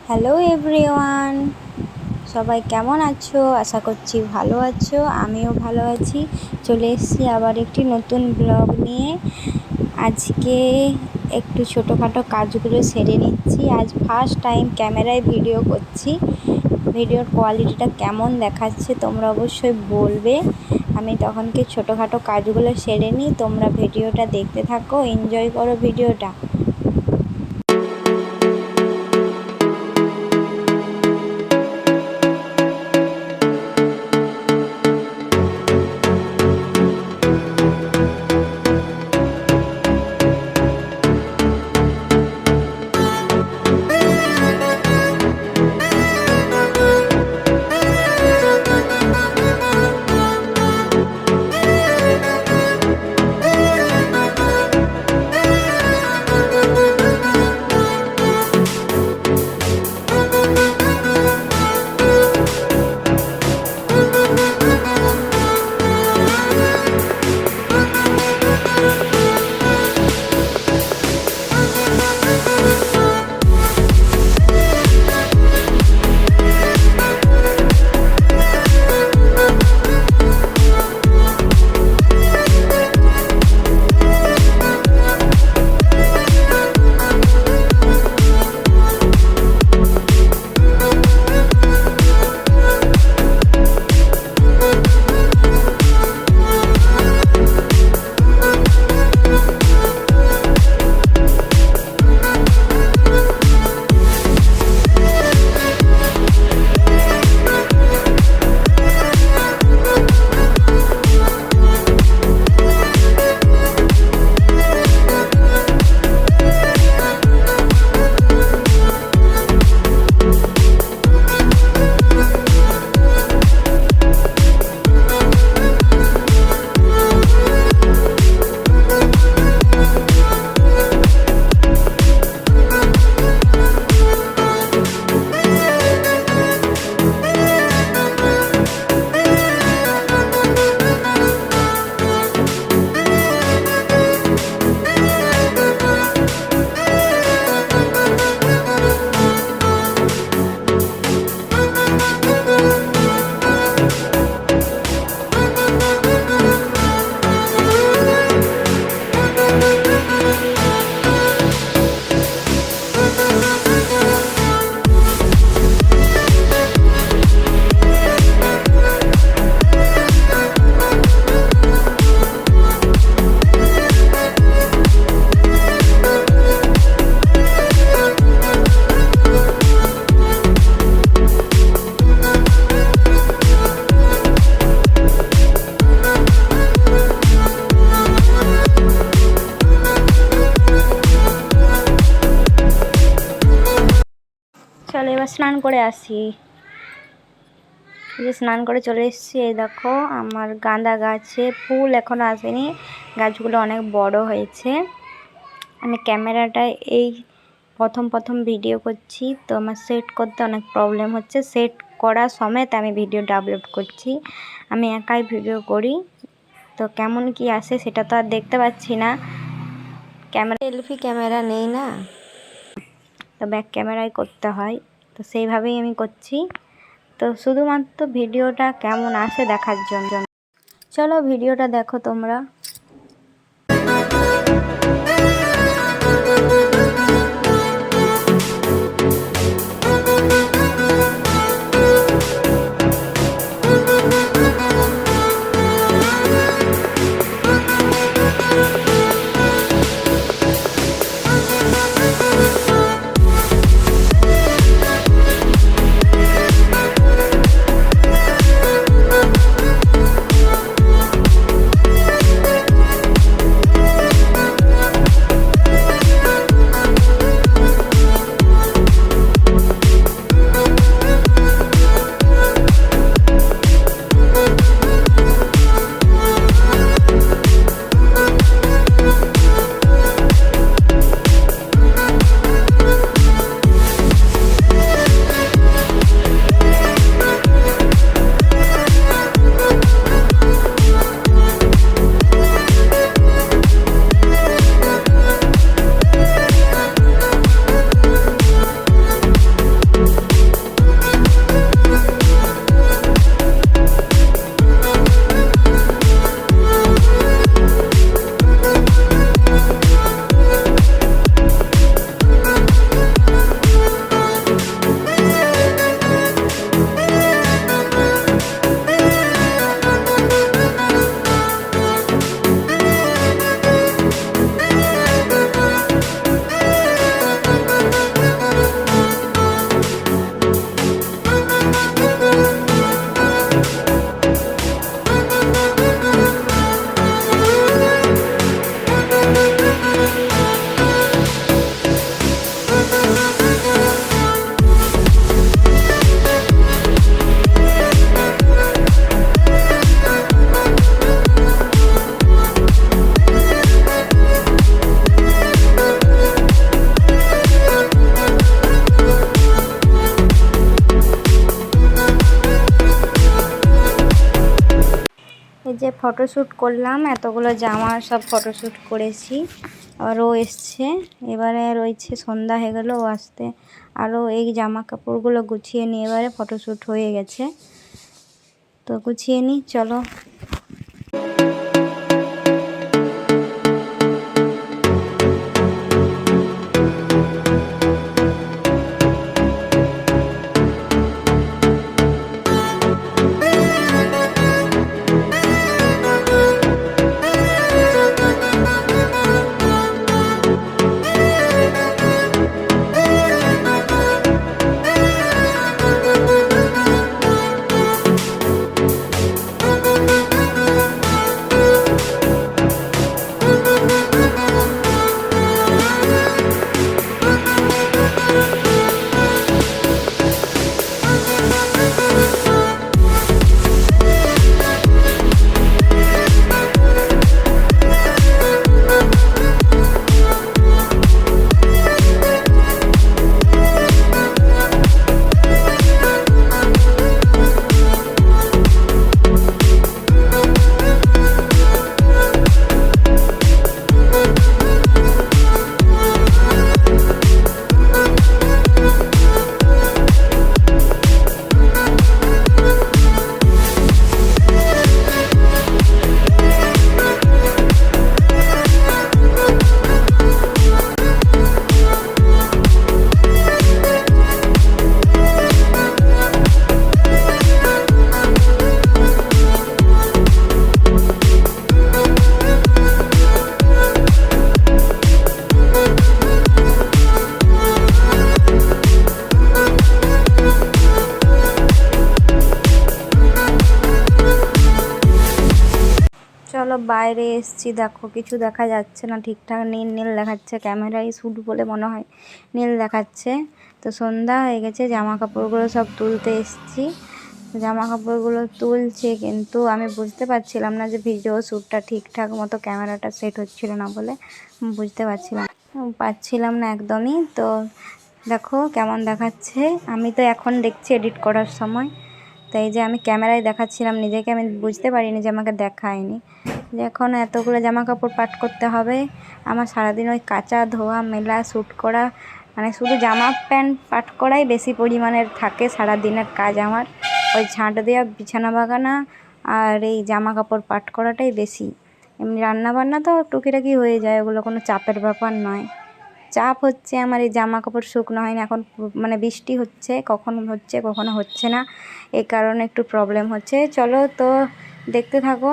Hello everyone, সবাই কেমন আছো? আশা করছি ভালো আছো। আমিও ভালো আছি। চলে এসেছি আবার একটি নতুন ব্লগ নিয়ে। আজকে একটু ছোটোখাটো কাজগুলো সেরে নিচ্ছি। আজ ফার্স্ট টাইম ক্যামেরায় ভিডিও করছি। ভিডিওর কোয়ালিটিটা কেমন দেখাচ্ছে তোমরা অবশ্যই বলবে। আমি তখনকে ছোটোখাটো কাজগুলো সেরে নিই। তোমরা ভিডিওটা দেখতে থাকো, এনজয় করো ভিডিওটা। চলো এবার স্নান করে আসি। যে স্নান করে চলে এসেছি। এই দেখো আমার গাঁদা গাছে ফুল এখনও আসেনি, গাছগুলো অনেক বড় হয়েছে। আমি ক্যামেরাটায় এই প্রথম ভিডিও করছি, তো আমার সেট করতে অনেক প্রবলেম হচ্ছে। সেট করা সমেত আমি ভিডিওটা আপলোড করছি। আমি একাই ভিডিও করি, তো কেমন কি আসে সেটা তো আর দেখতে পাচ্ছি না। সেলফি ক্যামেরা নেই না, তো ব্যাক ক্যামেরায় করতে হয়, তো সেইভাবেই আমি করছি। তো শুধুমাত্র ভিডিওটা কেমন আসে দেখার জন্য চলো ভিডিওটা দেখো তোমরা। যে ফটোশ্যুট করলাম, এতগুলো জামা সব ফটোশ্যুট করেছি। আর ও এসছে, এবারে রয়েছে সন্ধ্যা হয়ে গেল ও আসতে। আরও এই জামা কাপড়গুলো গুছিয়ে নিয়ে এবারে ফটোশ্যুট হয়ে গেছে, তো গুছিয়ে নিই চলো। চলো বাইরে এসছি, দেখো কিছু দেখা যাচ্ছে না ঠিকঠাক, নীল নীল দেখাচ্ছে, ক্যামেরায় শ্যুট বলে মনে হয় নীল দেখাচ্ছে। তো সন্ধ্যা হয়ে গেছে, জামা কাপড়গুলো সব তুলতে এসছি। জামা কাপড়গুলো তুলছে, কিন্তু আমি বুঝতে পারছিলাম না যে ভিডিও শ্যুটটা ঠিকঠাক মতো ক্যামেরাটা সেট হচ্ছিল না বলে বুঝতে পারছিলাম না একদমই। তো দেখো কেমন দেখাচ্ছে, আমি তো এখন দেখছি এডিট করার সময়। তাই যে আমি ক্যামেরায় দেখাচ্ছিলাম নিজেকে, আমি বুঝতে পারিনি যে আমাকে দেখায়নি। যে এখন এতগুলো জামা কাপড় পাট করতে হবে আমার, সারাদিন ওই কাচা ধোয়া মেলা শ্যুট করা, মানে শুধু জামা প্যান্ট পাট করাই বেশি পরিমাণের থাকে সারাদিনের কাজ আমার। ওই ঝাঁট দেওয়া, বিছানা বাগানা আর এই জামা কাপড় পাট করাটাই বেশি। এমনি রান্না বান্না তো টুকিটাকি হয়ে যায়, ওগুলো কোনো চাপের ব্যাপার নয়। চাপ হচ্ছে আমার এই জামা কাপড় শুকনো হয়নি এখন, মানে বৃষ্টি হচ্ছে, কখন হচ্ছে কখনো হচ্ছে না, এই কারণে একটু প্রবলেম হচ্ছে। চলো তো দেখতে থাকো।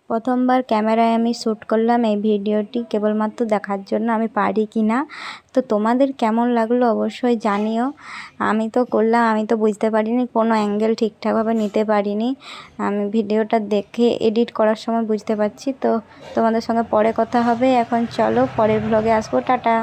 প্রথমবার ক্যামেরায় আমি শ্যুট করলাম এই ভিডিওটি কেবলমাত্র দেখার জন্য আমি পারি কি না। তো তোমাদের কেমন লাগলো অবশ্যই জানিও। আমি তো করলাম, আমি তো বুঝতে পারিনি, কোনো অ্যাঙ্গেল ঠিকঠাকভাবে নিতে পারিনি। আমি ভিডিওটা দেখে এডিট করার সময় বুঝতে পারছি। তো তোমাদের সঙ্গে পরে কথা হবে, এখন চলো পরের ব্লগে আসবো, টাটা।